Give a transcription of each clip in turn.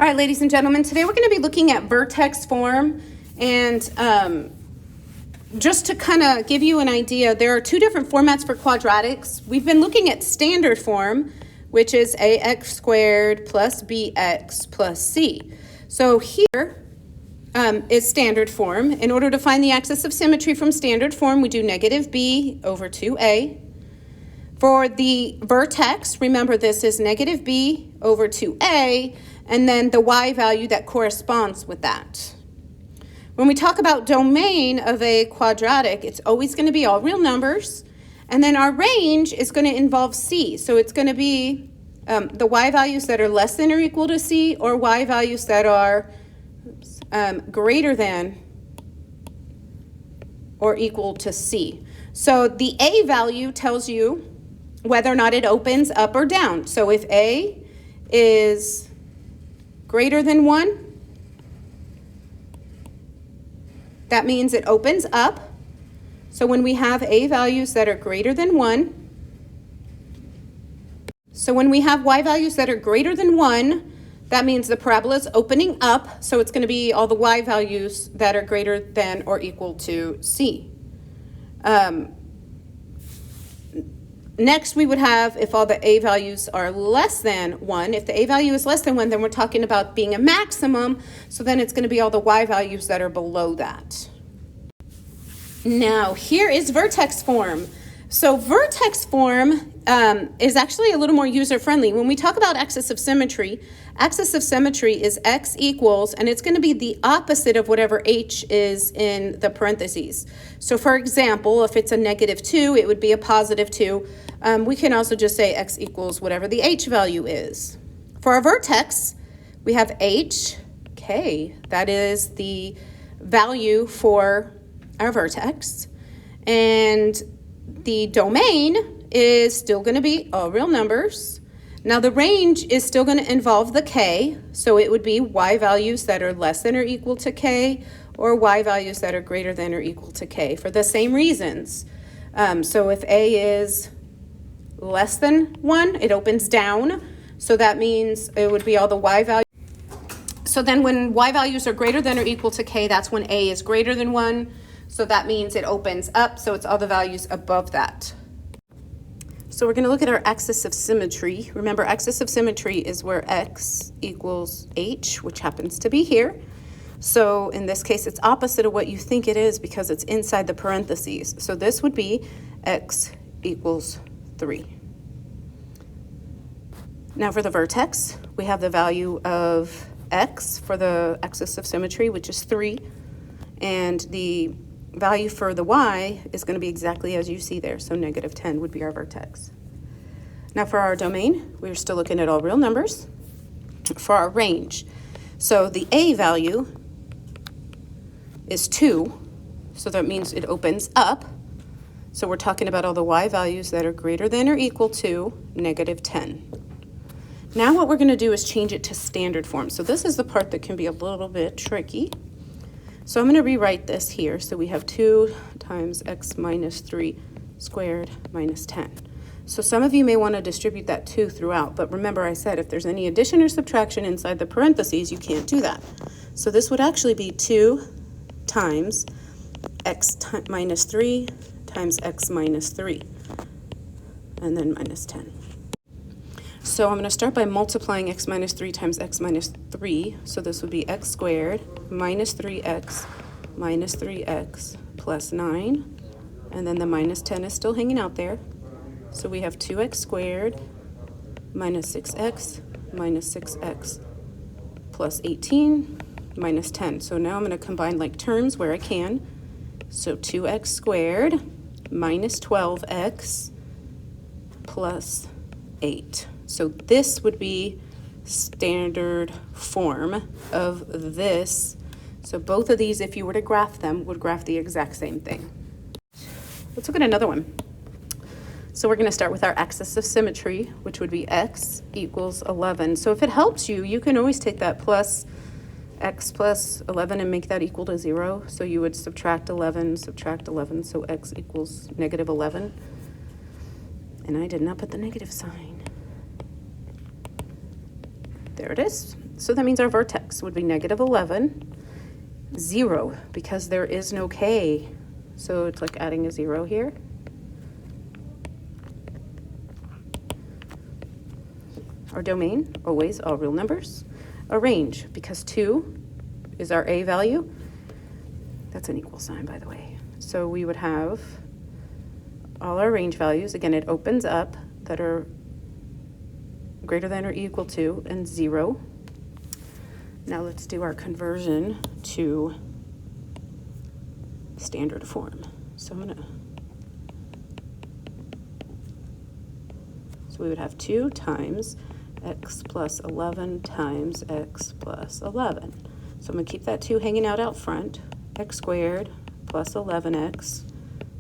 All right, ladies and gentlemen, today we're going to be looking at vertex form, and just to kind of give you an idea, there are two different formats for quadratics. We've been looking at standard form, which is ax squared plus bx plus c. So here is standard form. In order to find the axis of symmetry from standard form, we do negative b over 2a. For the vertex, remember this is negative b over 2a, and then the y value that corresponds with that. When we talk about domain of a quadratic, it's always going to be all real numbers, and then our range is going to involve c. So it's going to be the y values that are less than or equal to c, or y values that are greater than or equal to c. So the a value tells you whether or not it opens up or down. So if a is greater than 1, that means it opens up. So when we have a values that are greater than 1, so when we have y values that are greater than 1, that means the parabola is opening up, so it's going to be all the y values that are greater than or equal to c. Next, we would have if all the a values are less than 1. If the a value is less than 1, then we're talking about being a maximum, so then it's going to be all the y values that are below that. Now, here is vertex form. So vertex form is actually a little more user-friendly. When we talk about axis of symmetry is x equals, and it's going to be the opposite of whatever h is in the parentheses. So for example, if it's a negative 2, it would be a positive 2. We can also just say x equals whatever the h value is. For our vertex, we have h, k. That is the value for our vertex. And the domain is still going to be all real numbers. Now the range is still going to involve the k, so it would be y values that are less than or equal to k, or y values that are greater than or equal to k for the same reasons. So if a is less than 1, it opens down, so that means it would be all the y values. So then when y values are greater than or equal to k, that's when a is greater than 1, so that means it opens up, so it's all the values above that. So we're going to look at our axis of symmetry. Remember, axis of symmetry is where x equals h, which happens to be here. So in this case, it's opposite of what you think it is because it's inside the parentheses. So this would be x equals 3. Now for the vertex, we have the value of x for the axis of symmetry, which is 3. And the value for the y is going to be exactly as you see there. So negative 10 would be our vertex. Now for our domain, we're still looking at all real numbers. For our range, so the a value is 2. So that means it opens up. So we're talking about all the y values that are greater than or equal to negative 10. Now what we're going to do is change it to standard form. So this is the part that can be a little bit tricky. So I'm going to rewrite this here. So we have 2 times x minus 3 squared minus 10. So some of you may want to distribute that 2 throughout, but remember I said if there's any addition or subtraction inside the parentheses, you can't do that. So this would actually be 2 times x minus 3 times x minus 3, and then minus 10. So I'm going to start by multiplying x minus 3 times x minus 3. So this would be x squared minus 3x plus 9. And then the minus 10 is still hanging out there. So we have 2x squared minus 6x plus 18 minus 10. So now I'm going to combine like terms where I can. So 2x squared minus 12x plus 8. So this would be standard form of this. So both of these, if you were to graph them, would graph the exact same thing. Let's look at another one. So we're going to start with our axis of symmetry, which would be x equals 11. So if it helps you, you can always take that plus x plus 11 and make that equal to 0. So you would subtract 11, so x equals negative 11. And I did not put the negative sign. There it is. So that means our vertex would be negative 11, 0, because there is no k. So it's like adding a 0 here. Our domain, always all real numbers. A range, because 2 is our a value. That's an equal sign, by the way. So we would have all our range values. Again, it opens up that are greater than or equal to and 0. Now let's do our conversion to standard form. So we would have 2 times x plus 11 times x plus 11. So I'm going to keep that 2 hanging out front. X squared plus 11x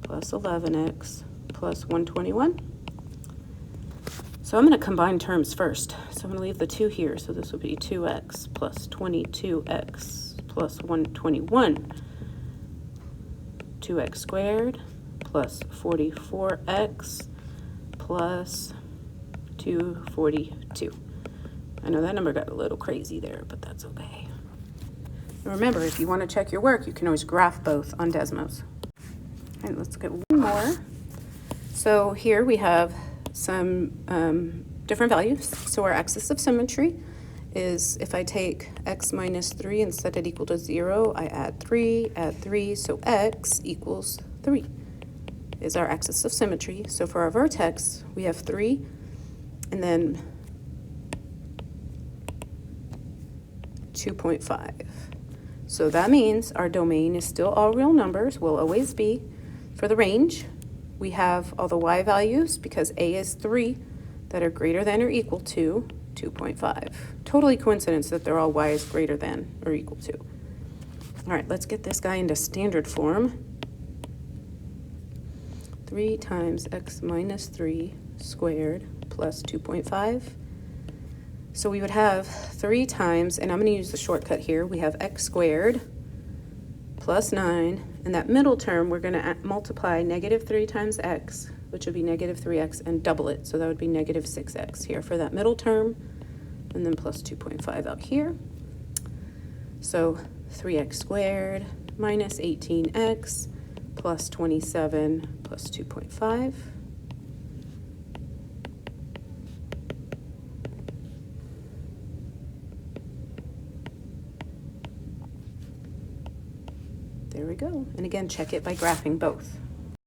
plus 11x plus 121. So I'm going to combine terms first. So I'm going to leave the 2 here. So this would be 2x plus 22x plus 121. 2x squared plus 44x plus 242. I know that number got a little crazy there, but that's okay. And remember, if you want to check your work, you can always graph both on Desmos. And let's get one more. So here we have some different values. So our axis of symmetry is if I take x minus 3 and set it equal to 0, I add 3, so x equals 3 is our axis of symmetry. So for our vertex, we have 3, and then 2.5. So that means our domain is still all real numbers, will always be. For the range, we have all the y values, because a is 3, that are greater than or equal to 2.5. Totally coincidence that they're all y is greater than or equal to. All right, let's get this guy into standard form. 3 times x minus 3 squared plus 2.5. So we would have 3 times, and I'm going to use the shortcut here, we have x squared plus 9, and that middle term we're going to multiply negative 3 times x, which would be negative 3x, and double it, so that would be negative 6x here for that middle term, and then plus 2.5 out here. So 3x squared minus 18x plus 27 plus 2.5. There we go. And again, check it by graphing both.